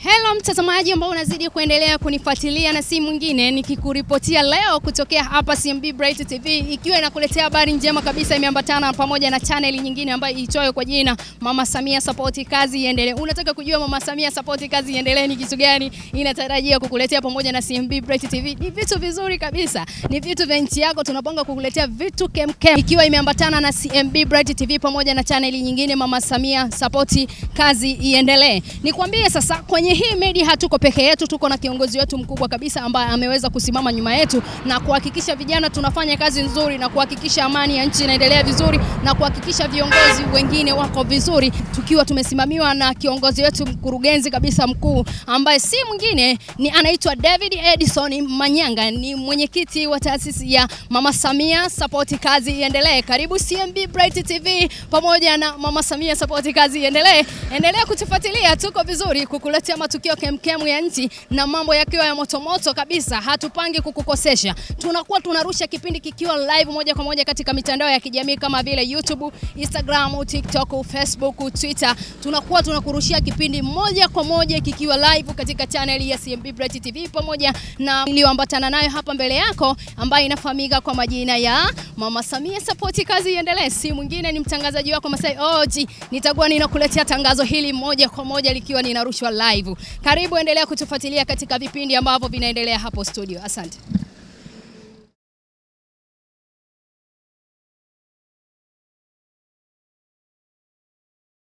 Hello mtazamaji ambao unazidi kuendelea kunifuatilia, na si mwingine nikikuripotia leo kutokea hapa CMB Bright TV, ikiwa inakuletea habari njema kabisa, imeambatana pamoja na channel nyingine ambayo iitwayo kwa jina Mama Samia Support Kazi Iendelee. Unataka kujua Mama Samia Support Kazi Iendelee ni kitu gani? Inatarajia kukuletea pamoja na CMB Bright TV. Ni vitu vizuri kabisa, ni vitu vya nchi yako, tunapanga kukuletea vitu kemkem, ikiwa imeambatana na CMB Bright TV pamoja na channel nyingine Mama Samia Support Kazi Iendelee. Nikwambie sasa, kwenye hii media hatuko peke yetu, tuko na kiongozi wetu mkubwa kabisa ambaye ameweza kusimama nyuma yetu na kuhakikisha vijana tunafanya kazi nzuri, na kuhakikisha amani ya nchi inaendelea vizuri, na kuhakikisha viongozi wengine wako vizuri, tukiwa tumesimamiwa na kiongozi wetu mkurugenzi kabisa mkuu ambaye si mwingine ni anaitwa David Edison Manyanga, ni mwenyekiti wa taasisi ya Mama Samia Support Kazi Iendelee. Karibu CMB Bright TV pamoja na Mama Samia Support Kazi Iendelee. Endelea kutufuatilia, tuko vizuri kukuletea matukio kemkemu ya nchi na mambo yakiwa ya moto kabisa. Hatupangi kukukosesha, tunakuwa tunarusha kipindi kikiwa live moja kwa moja katika mitandao ya kijamii kama vile YouTube, Instagram, TikTok, Facebook, Twitter. Tunakuwa tunakurushia kipindi moja kwa moja kikiwa live katika channel ya CMB Bright TV pamoja na iliyoambatana nayo hapa mbele yako ambayo inafahamika kwa majina ya Mama Samia Support Kazi Iendelee. Si mwingine ni mtangazaji wako Masai Oji. Nitakuwa ninakuletea tangazo hili moja kwa moja likiwa linarushwa live. Karibu, endelea kutufuatilia katika vipindi ambavyo vinaendelea hapo studio. Asante.